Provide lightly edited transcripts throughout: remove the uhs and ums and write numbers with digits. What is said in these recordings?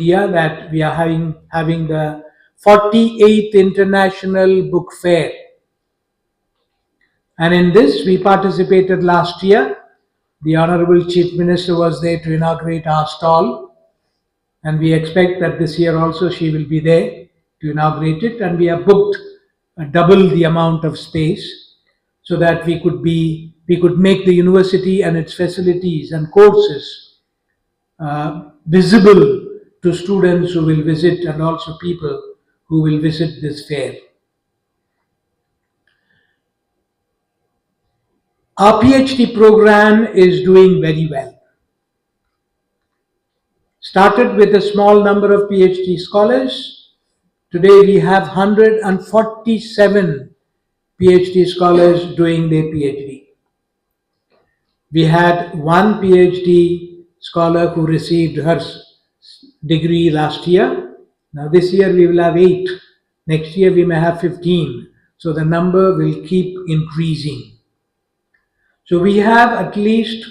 India that we are having the 48th International Book Fair. And in this, we participated last year. The Honorable Chief Minister was there to inaugurate our stall. And we expect that this year also she will be there to inaugurate it. And we have booked double the amount of space so that we could make the university and its facilities and courses visible to students who will visit and also people who will visit this fair. Our PhD program is doing very well. Started with a small number of PhD scholars. Today we have 147 PhD scholars doing their PhD. We had one PhD scholar who received her degree last year. Now this year we will have 8. Next year we may have 15. So the number will keep increasing. So we have at least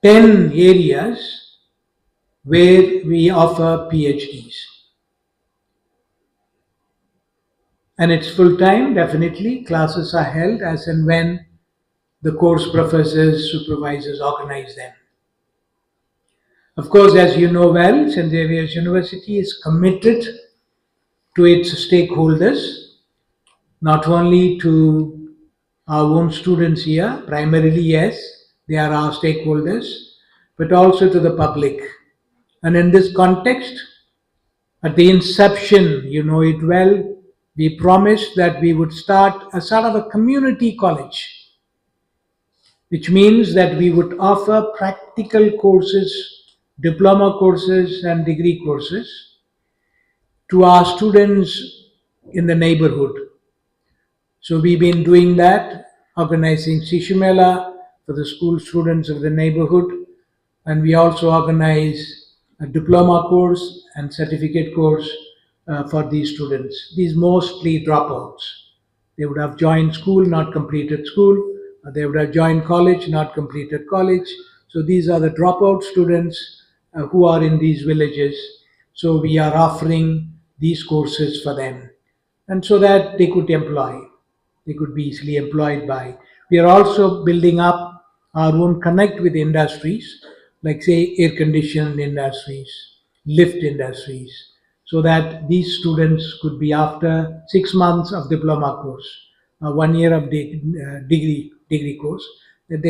10 areas where we offer PhDs. And it's full time, definitely. Classes are held as and when the course professors, supervisors organize them. Of course, as you know well, St. Xavier's University is committed to its stakeholders, not only to our own students here, primarily, yes, they are our stakeholders, but also to the public. And in this context, at the inception, you know it well, we promised that we would start a sort of a community college, which means that we would offer practical courses, diploma courses and degree courses to our students in the neighborhood. So we've been doing that, organizing Shishumela for the school students of the neighborhood, and we also organize a diploma course and certificate course for these students. These mostly dropouts. They would have joined school, not completed school. They would have joined college, not completed college. So these are the dropout students who are in these villages. So we are offering these courses for them, and so that they could employ. They could be easily employed by. We are also building up our own connect with industries, like say air conditioned industries, lift industries, so that these students could be after 6 months of diploma course, 1 year of degree course,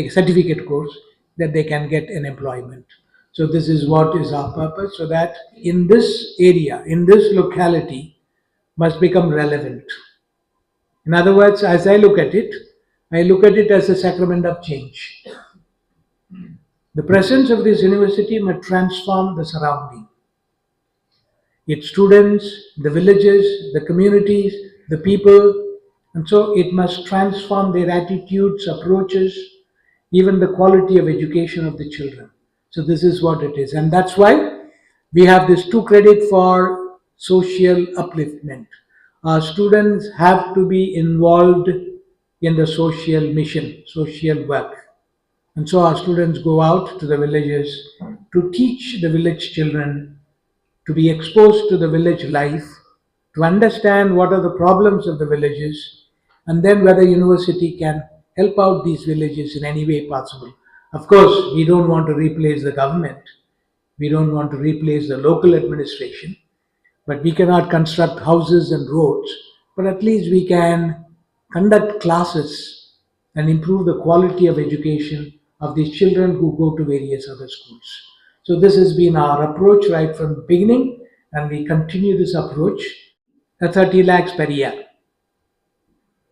certificate course, that they can get an employment. So this is what is our purpose, so that in this area, in this locality, must become relevant. In other words, as I look at it as a sacrament of change. The presence of this university must transform the surrounding. Its students, the villages, the communities, the people, and so it must transform their attitudes, approaches, even the quality of education of the children. So this is what it is. And that's why we have this 2 credit for social upliftment. Our students have to be involved in the social mission, social work. And so our students go out to the villages to teach the village children, to be exposed to the village life, to understand what are the problems of the villages, and then whether university can help out these villages in any way possible. Of course, we don't want to replace the government. We don't want to replace the local administration. But we cannot construct houses and roads, but at least we can conduct classes and improve the quality of education of these children who go to various other schools. So this has been our approach right from the beginning, and we continue this approach. 30 lakhs per year.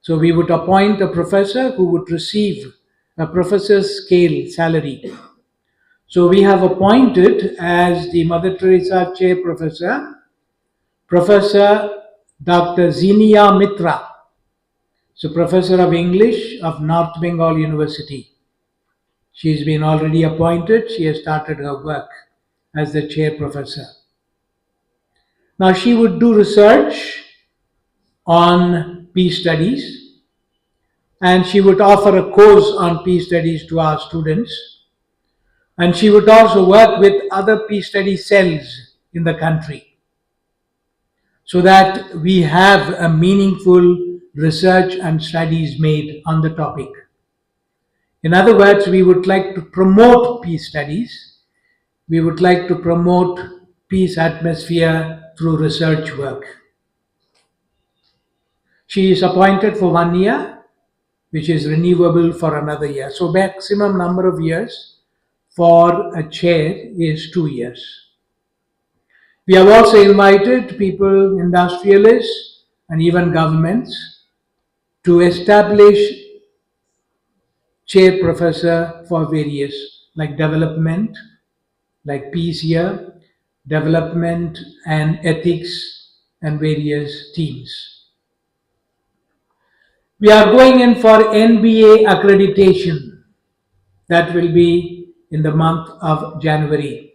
So we would appoint a professor who would receive a professor's scale salary. So we have appointed as the Mother Teresa Chair Professor, Professor Dr. Zinia Mitra, so Professor of English of North Bengal University. She's been already appointed. She has started her work as the chair professor. Now she would do research on peace studies, and she would offer a course on peace studies to our students, and she would also work with other peace study cells in the country so that we have a meaningful research and studies made on the topic. In other words, we would like to promote peace studies. We would like to promote peace atmosphere through research work. She is appointed for 1 year, which is renewable for another year. So maximum number of years for a chair is 2 years. We have also invited people, industrialists, and even governments to establish chair professor for various, like development, like peace year, development and ethics, and various teams. We are going in for NBA accreditation. That will be in the month of January.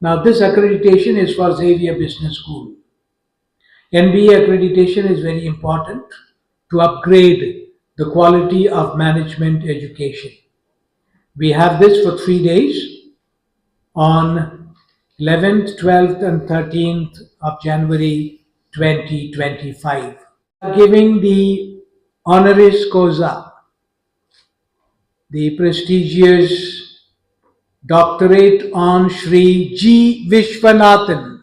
Now, this accreditation is for Xavier Business School. NBA accreditation is very important to upgrade the quality of management education. We have this for 3 days on 11th, 12th, and 13th of January 2025. Giving the honoris causa, the prestigious doctorate on Sri G. Vishwanathan.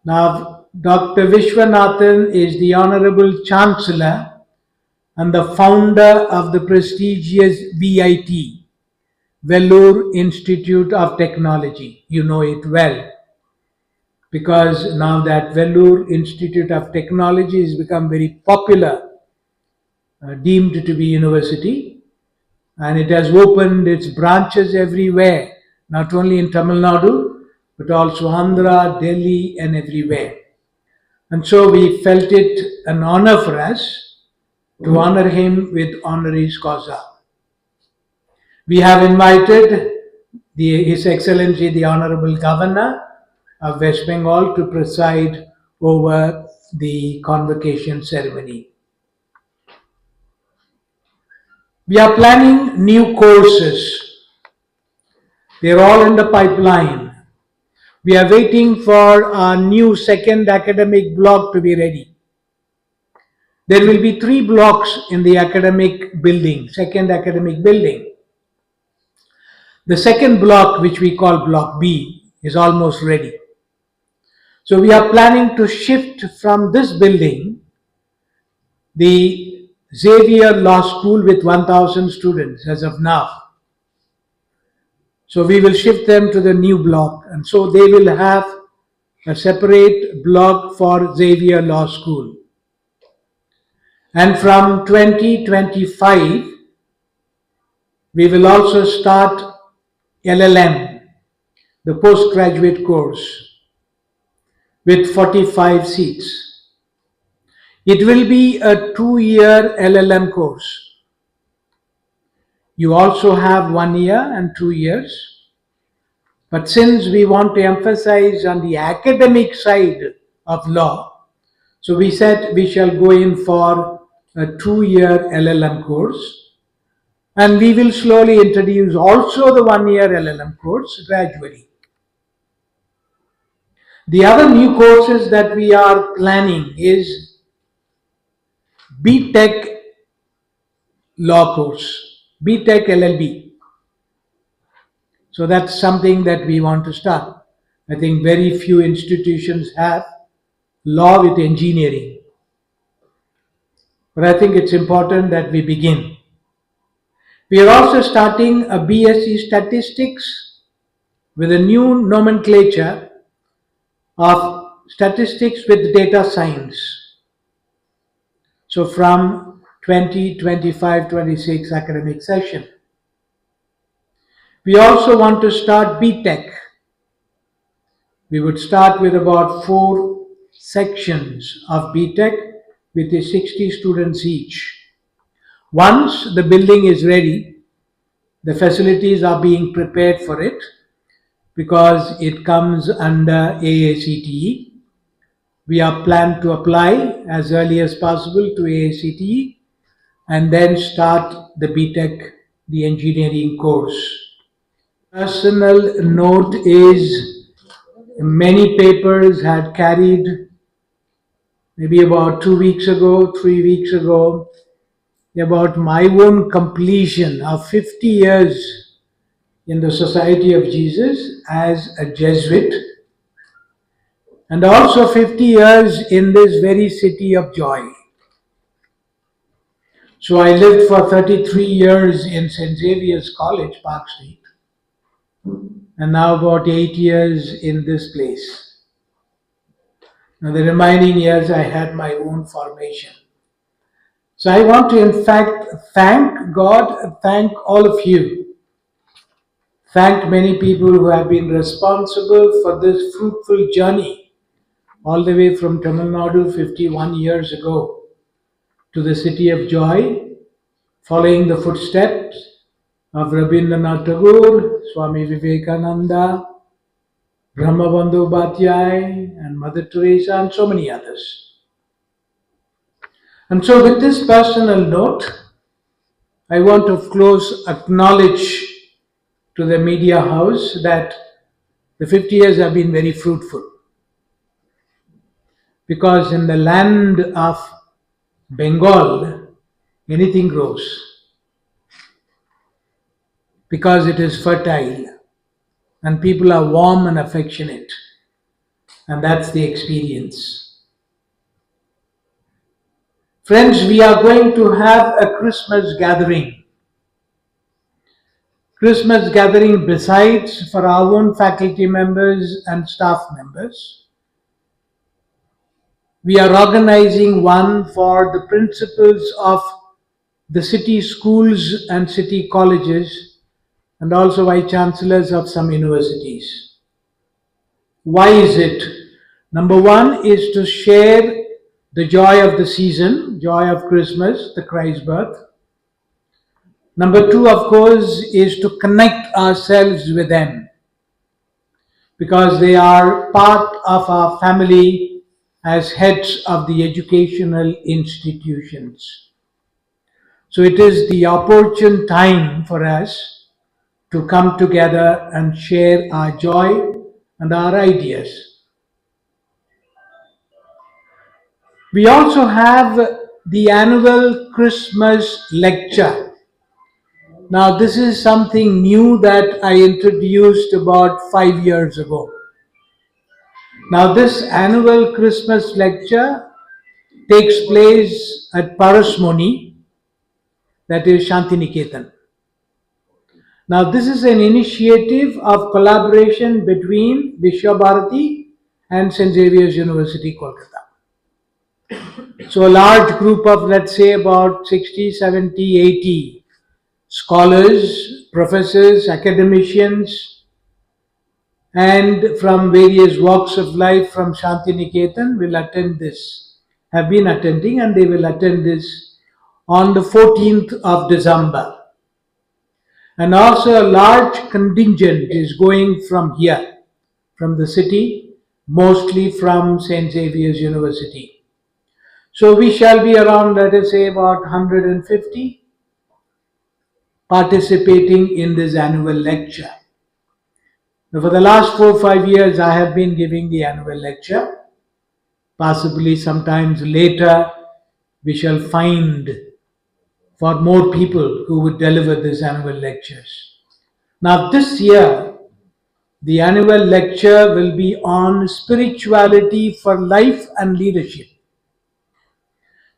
Now, Dr. Vishwanathan is the Honorable Chancellor and the founder of the prestigious VIT, Vellore Institute of Technology. You know it well because now that Vellore Institute of Technology has become very popular, deemed to be university, and it has opened its branches everywhere, not only in Tamil Nadu, but also Andhra, Delhi, and everywhere. And so we felt it an honor for us to honor him with honoris causa. We have invited His Excellency the Honorable Governor of West Bengal to preside over the convocation ceremony. We are planning new courses. They're all in the pipeline. We are waiting for our new second academic block to be ready. There will be 3 blocks in the academic building, second academic building. The second block, which we call Block B, is almost ready. So we are planning to shift from this building the Xavier Law School with 1,000 students as of now. So we will shift them to the new block, and so they will have a separate block for Xavier Law School. And from 2025, we will also start LLM, the postgraduate course, with 45 seats. It will be a 2-year LLM course. You also have 1 year and 2 years. But since we want to emphasize on the academic side of law, so we said we shall go in for a 2-year LLM course. And we will slowly introduce also the 1-year LLM course gradually. The other new courses that we are planning is B.Tech law course, B.Tech LLB. So that's something that we want to start. I think very few institutions have law with engineering. But I think it's important that we begin. We are also starting a BSc Statistics with a new nomenclature of statistics with data science. So from 2025-26 academic session. We also want to start B.Tech. We would start with about 4 sections of B.Tech with 60 students each. Once the building is ready, the facilities are being prepared for it because it comes under AACTE. We are planned to apply as early as possible to AACTE and then start the B.Tech, the engineering course. Personal note is Many papers had carried, maybe about 2 weeks ago, 3 weeks ago, about my own completion of 50 years in the Society of Jesus as a Jesuit, and also 50 years in this very city of joy. So I lived for 33 years in St. Xavier's College, Park Street, and now about 8 years in this place. Now the remaining years I had my own formation. So I want to in fact thank God, thank all of you, thank many people who have been responsible for this fruitful journey all the way from Tamil Nadu 51 years ago to the city of joy, following the footsteps of Rabindranath Tagore, Swami Vivekananda, Brahmabandhu Bhatyai, and Mother Teresa, and so many others. And so, with this personal note, I want to close acknowledge to the media house that the 50 years have been very fruitful, because in the land of Bengal, anything grows because it is fertile and people are warm and affectionate, and that's the experience. Friends, we are going to have a Christmas gathering. Christmas gathering besides for our own faculty members and staff members. We are organizing one for the principals of the city schools and city colleges, and also vice chancellors of some universities. Why is it? Number one is to share the joy of the season, joy of Christmas, the Christ birth. Number two, of course, is to connect ourselves with them, because they are part of our family as heads of the educational institutions. So it is the opportune time for us to come together and share our joy and our ideas. We also have the annual Christmas lecture. Now, this is something new that I introduced about 5 years ago. Now, this annual Christmas lecture takes place at Parasmoni, that is Shantiniketan. Now, this is an initiative of collaboration between Vishwabharati and St. Xavier's University, Kolkata. So, a large group of, let's say, about 60, 70, 80 scholars, professors, academicians, and from various walks of life from Shantiniketan will attend this, have been attending, and they will attend this on the 14th of December. And also a large contingent is going from here, from the city, mostly from St. Xavier's University. So we shall be around, let us say, about 150 participating in this annual lecture. Now, for the last 4 or 5 years, I have been giving the annual lecture. Possibly sometimes later, we shall find for more people who would deliver these annual lectures. Now, this year, the annual lecture will be on spirituality for life and leadership.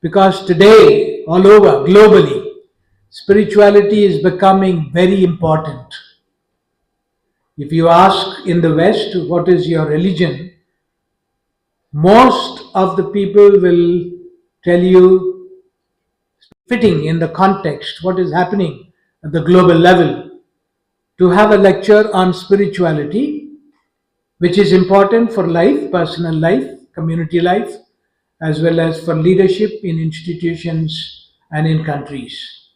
Because today, all over, globally, spirituality is becoming very important. If you ask in the West, what is your religion? Most of the people will tell you, fitting in the context, what is happening at the global level, to have a lecture on spirituality, which is important for life, personal life, community life, as well as for leadership in institutions and in countries.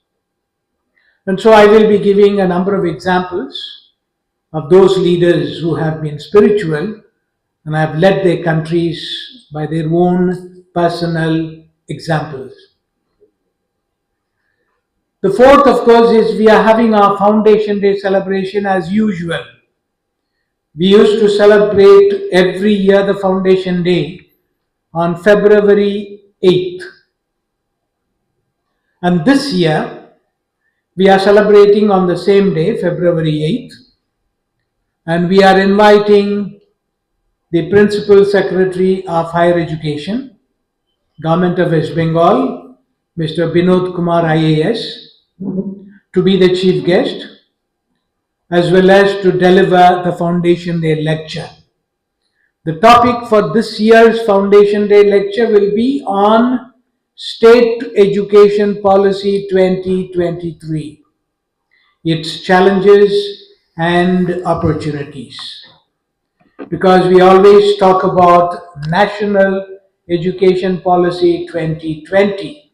And so I will be giving a number of examples of those leaders who have been spiritual and have led their countries by their own personal examples. The fourth, of course, is we are having our Foundation Day celebration as usual. We used to celebrate every year the Foundation Day on February 8th. And this year, we are celebrating on the same day, February 8th, and we are inviting the Principal Secretary of Higher Education, Government of West Bengal, Mr. Binod Kumar IAS, to be the chief guest, as well as to deliver the Foundation Day lecture. The topic for this year's Foundation Day lecture will be on State Education Policy 2023, its challenges and opportunities. Because we always talk about National Education Policy 2020,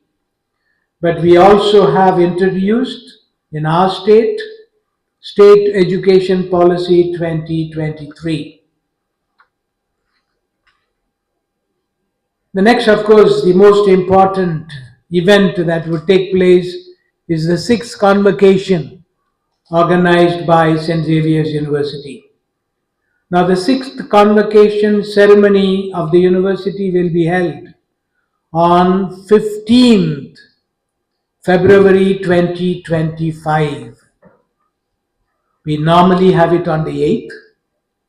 but we also have introduced in our State Education Policy 2023. The next, of course, the most important event that would take place is the sixth convocation organized by St. Xavier's University. Now, the sixth convocation ceremony of the university will be held on 15th February 2025. We normally have it on the 8th,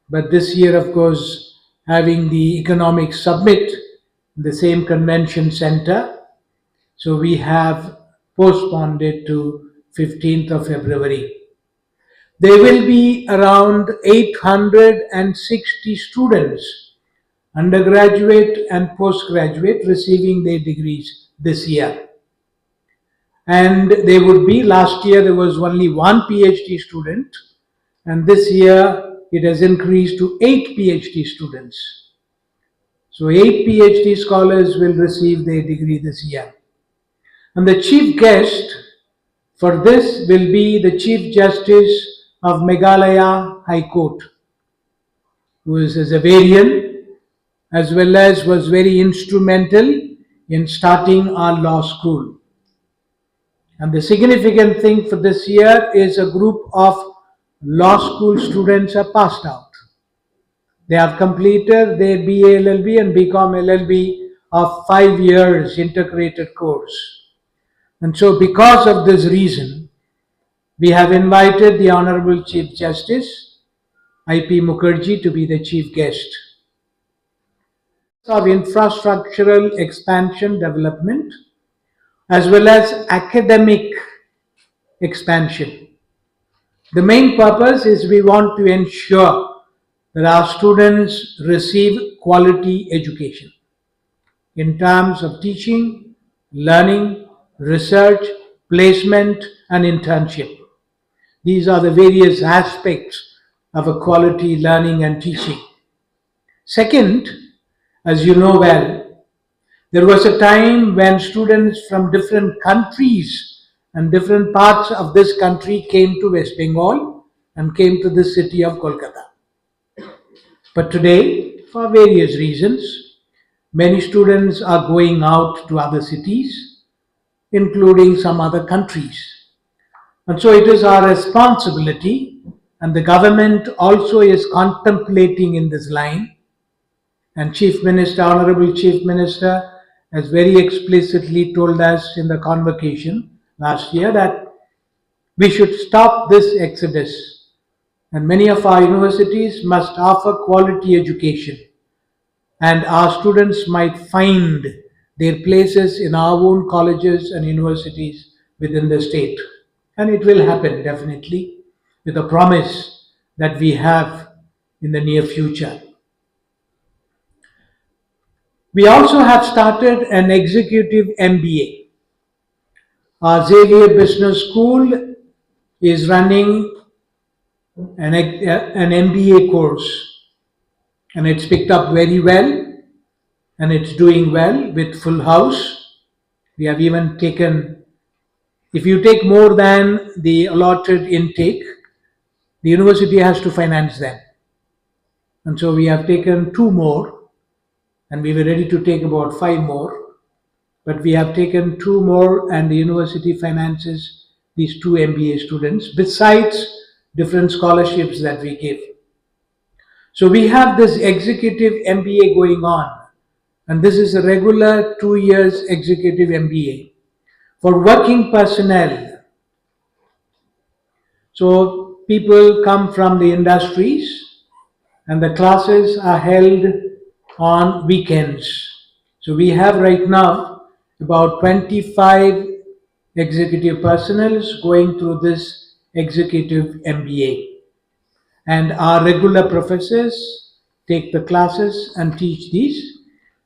but this year, of course, having the economic summit in the same convention center, so we have postponed it to 15th of February. There will be around 860 students, undergraduate and postgraduate, receiving their degrees this year. And they would be, last year there was only one PhD student, and this year it has increased to 8 PhD students. So 8 PhD scholars will receive their degree this year. And the chief guest for this will be the Chief Justice of Meghalaya High Court, who is a Xaverian, as well as was very instrumental in starting our law school. And the significant thing for this year is a group of law school students are passed out. They have completed their BA LLB and BCom LLB of 5 years integrated course. And so because of this reason, we have invited the Honorable Chief Justice, I.P. Mukherjee, to be the chief guest. Of infrastructural expansion development, as well as academic expansion. The main purpose is we want to ensure that our students receive quality education in terms of teaching, learning, research, placement, and internship. These are the various aspects of a quality learning and teaching. Second, as you know well, there was a time when students from different countries and different parts of this country came to West Bengal and came to the city of Kolkata. But today, for various reasons, many students are going out to other cities, including some other countries. And so it is our responsibility, and the government also is contemplating in this line. And Chief Minister, Honorable Chief Minister, has very explicitly told us in the convocation last year that we should stop this exodus. And many of our universities must offer quality education. And our students might find their places in our own colleges and universities within the state. And it will happen definitely with a promise that we have in the near future. We also have started an executive MBA. Our Xavier Business School is running an MBA course, and it's picked up very well, and it's doing well with full house. We have even taken, if you take more than the allotted intake, the university has to finance them. And so we have taken 2 more, and we were ready to take about 5 more. But we have taken 2 more, and the university finances these 2 MBA students, besides different scholarships that we give. So we have this executive MBA going on, and this is a regular 2 years executive MBA for working personnel. So people come from the industries, and the classes are held on weekends. So we have right now about 25 executive personnels going through this executive MBA. And our regular professors take the classes and teach these.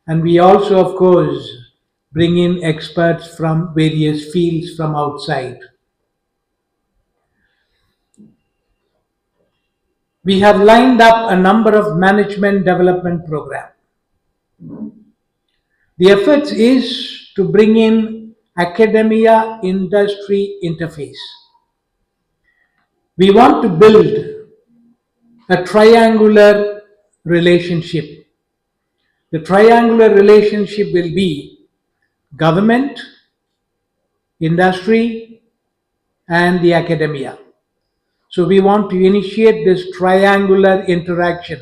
And we also, of course, bring in experts from various fields from outside. We have lined up a number of management development programs. The effort is to bring in academia industry interface. We want to build a triangular relationship. The triangular relationship will be government, industry, and the academia. So we want to initiate this triangular interaction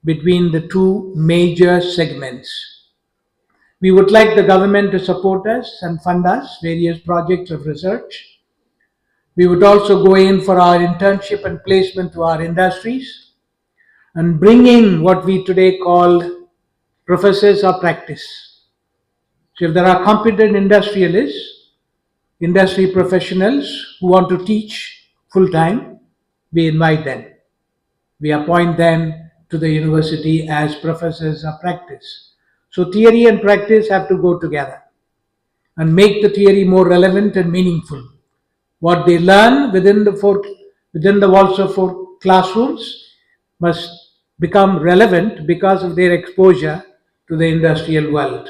between the two major segments. We would like the government to support us and fund us various projects of research. We would also go in for our internship and placement to our industries and bring in what we today call professors of practice. So if there are competent industrialists, industry professionals who want to teach full time, we invite them. We appoint them to the university as professors of practice. So theory and practice have to go together and make the theory more relevant and meaningful. What they learn within the walls of four classrooms must become relevant because of their exposure to the industrial world.